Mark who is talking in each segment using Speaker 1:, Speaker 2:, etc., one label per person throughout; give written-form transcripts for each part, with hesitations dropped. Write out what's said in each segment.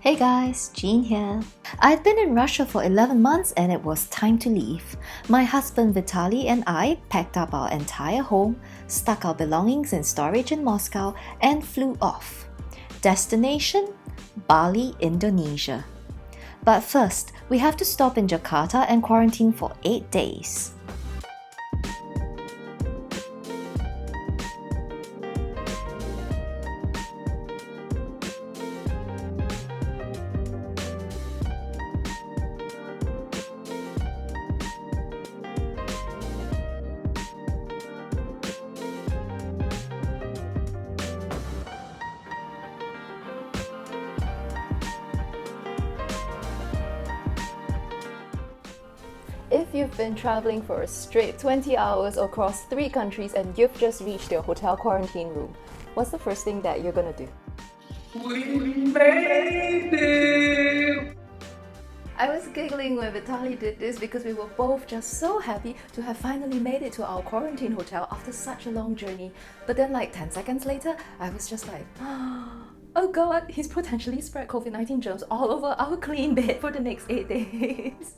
Speaker 1: Hey guys, Jean here. I'd been in Russia for 11 months and it was time to leave. My husband Vitaly and I packed up our entire home, stuck our belongings in storage in Moscow, and flew off. Destination? Bali, Indonesia. But first, we have to stop in Jakarta and quarantine for 8 days.
Speaker 2: If you've been traveling for a straight 20 hours across 3 countries and you've just reached your hotel quarantine room, what's the first thing that you're gonna do?
Speaker 3: We made it!
Speaker 2: I was giggling when Vitaly did this because we were both just so happy to have finally made it to our quarantine hotel after such a long journey. But then like 10 seconds later, I was just like, oh god, he's potentially spread COVID-19 germs all over our clean bed for the next 8 days.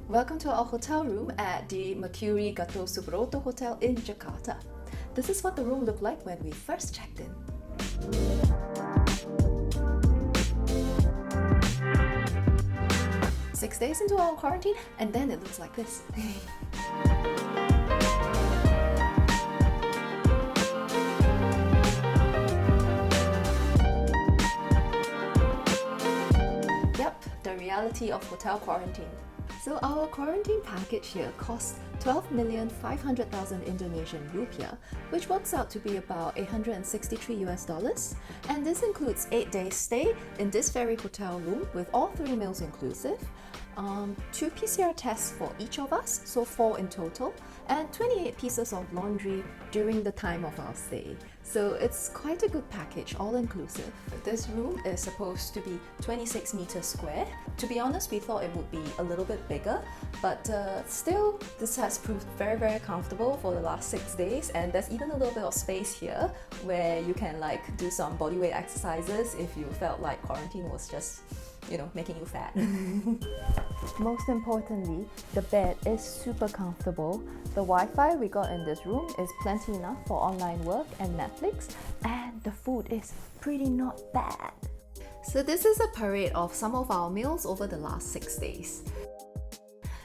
Speaker 2: Welcome to our hotel room at the Mercure Gatot Subroto Hotel in Jakarta. This is what the room looked like when we first checked in. Six days into our quarantine, and then it looks like this. Yep, the reality of hotel quarantine. So our quarantine package here costs 12,500,000 Indonesian rupiah, which works out to be about $863. And this includes 8 days stay in this very hotel room with all 3 meals inclusive, 2 PCR tests for each of us, so 4 in total, and 28 pieces of laundry during the time of our stay. So it's quite a good package, all inclusive. This room is supposed to be 26 meters square. To be honest, we thought it would be a little bit bigger, but still, this has proved very, very comfortable for the last 6 days, and there's even a little bit of space here where you can like do some bodyweight exercises if you felt like quarantine was just making you fat. Most importantly, the bed is super comfortable. The Wi-Fi we got in this room is plenty enough for online work and Netflix, and the food is pretty not bad. So this is a parade of some of our meals over the last 6 days.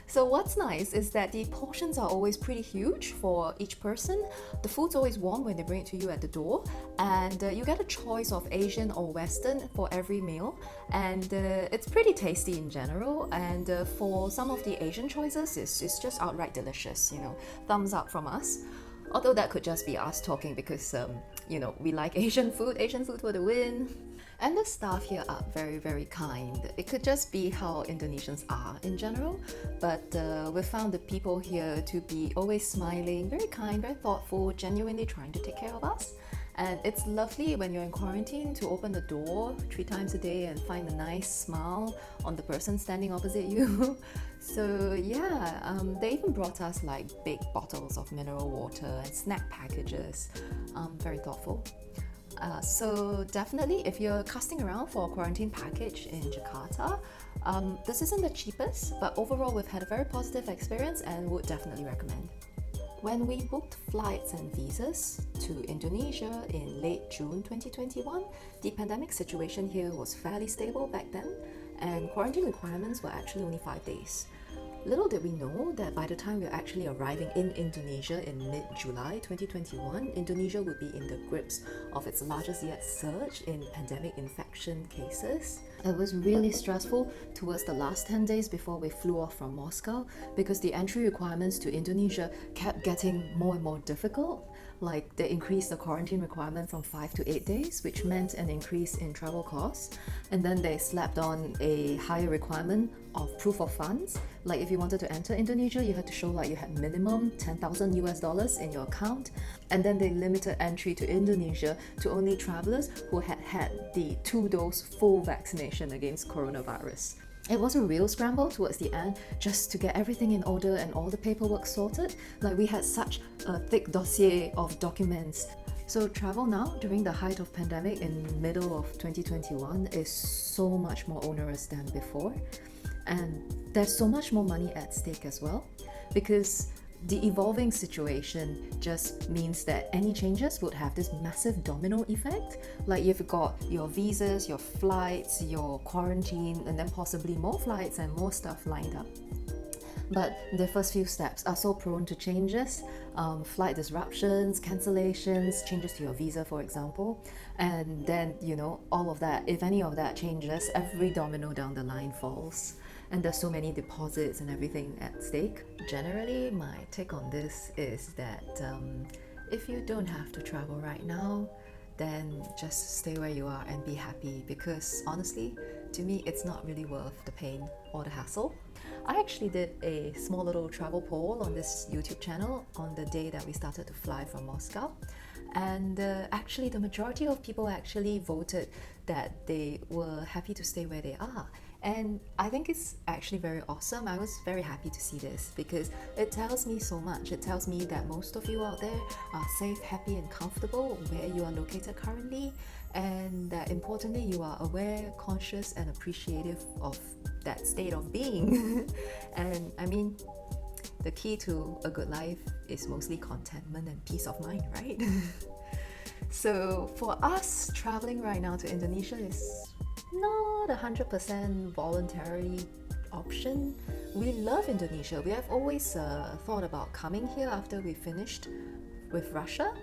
Speaker 2: So what's nice is that the portions are always pretty huge for each person. The food's always warm when they bring it to you at the door, and you get a choice of Asian or Western for every meal, and it's pretty tasty in general. And for some of the Asian choices, it's just outright delicious. Thumbs up from us. Although that could just be us talking because we like Asian food for the win. And the staff here are very, very kind. It could just be how Indonesians are in general, but we found the people here to be always smiling, very kind, very thoughtful, genuinely trying to take care of us. And it's lovely when you're in quarantine to open the door 3 times a day and find a nice smile on the person standing opposite you. So yeah, they even brought us like big bottles of mineral water and snack packages. Very thoughtful. So definitely, if you're casting around for a quarantine package in Jakarta, this isn't the cheapest, but overall we've had a very positive experience and would definitely recommend. When we booked flights and visas to Indonesia in late June 2021, the pandemic situation here was fairly stable back then, and quarantine requirements were actually only 5 days. Little did we know that by the time we were actually arriving in Indonesia in mid-July 2021, Indonesia would be in the grips of its largest yet surge in pandemic infection cases. It was really stressful towards the last 10 days before we flew off from Moscow because the entry requirements to Indonesia kept getting more and more difficult. Like they increased the quarantine requirement from 5 to 8 days, which meant an increase in travel costs. And then they slapped on a higher requirement of proof of funds. Like if you wanted to enter Indonesia, you had to show like you had minimum $10,000 in your account. And then they limited entry to Indonesia to only travelers who had had the 2-dose full vaccination against coronavirus. It was a real scramble towards the end just to get everything in order and all the paperwork sorted. Like we had such a thick dossier of documents. So travel now during the height of pandemic in middle of 2021 is so much more onerous than before, and there's so much more money at stake as well, because the evolving situation just means that any changes would have this massive domino effect. Like you've got your visas, your flights, your quarantine, and then possibly more flights and more stuff lined up. But the first few steps are so prone to changes, flight disruptions, cancellations, changes to your visa, for example. And then, all of that, if any of that changes, every domino down the line falls. And there's so many deposits and everything at stake. Generally, my take on this is that if you don't have to travel right now, then just stay where you are and be happy, because honestly, to me, it's not really worth the pain or the hassle. I actually did a small little travel poll on this YouTube channel on the day that we started to fly from Moscow. And actually, the majority of people actually voted that they were happy to stay where they are. And I think it's actually very awesome. I was very happy to see this because it tells me so much. It tells me that most of you out there are safe, happy, and comfortable where you are located currently, and that importantly, you are aware, conscious, and appreciative of that state of being. And I mean, the key to a good life is mostly contentment and peace of mind, right? So for us, traveling right now to Indonesia is not 100% voluntary option. We love Indonesia. We have always thought about coming here after we finished with Russia.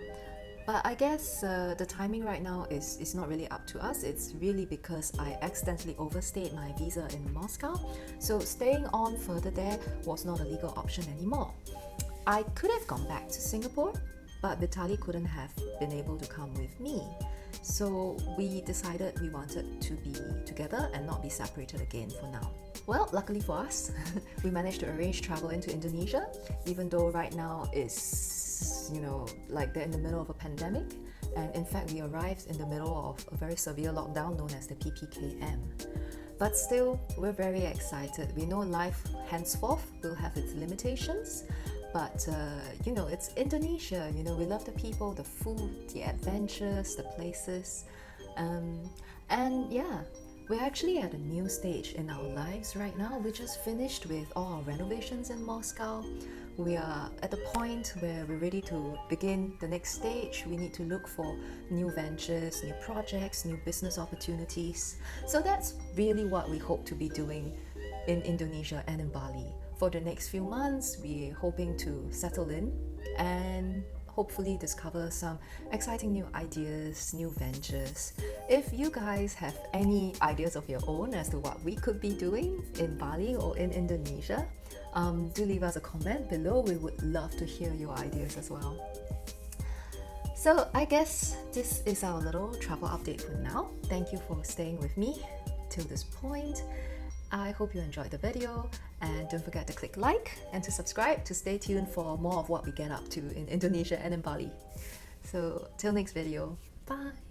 Speaker 2: But I guess the timing right now is not really up to us. It's really because I accidentally overstayed my visa in Moscow. So staying on further there was not a legal option anymore. I could have gone back to Singapore, but Vitaly couldn't have been able to come with me. So we decided we wanted to be together and not be separated again for now. Well, luckily for us, we managed to arrange travel into Indonesia, even though right now it's, like they're in the middle of a pandemic. And in fact, we arrived in the middle of a very severe lockdown known as the PPKM. But still, we're very excited. We know life henceforth will have its limitations. But, it's Indonesia. We love the people, the food, the adventures, the places. And yeah, we're actually at a new stage in our lives right now. We just finished with all our renovations in Moscow. We are at the point where we're ready to begin the next stage. We need to look for new ventures, new projects, new business opportunities. So that's really what we hope to be doing in Indonesia and in Bali. For the next few months, we're hoping to settle in and hopefully discover some exciting new ideas, new ventures. If you guys have any ideas of your own as to what we could be doing in Bali or in Indonesia, do leave us a comment below. We would love to hear your ideas as well. So I guess this is our little travel update for now. Thank you for staying with me till this point. I hope you enjoyed the video, and don't forget to click like and to subscribe to stay tuned for more of what we get up to in Indonesia and in Bali. So till next video, bye!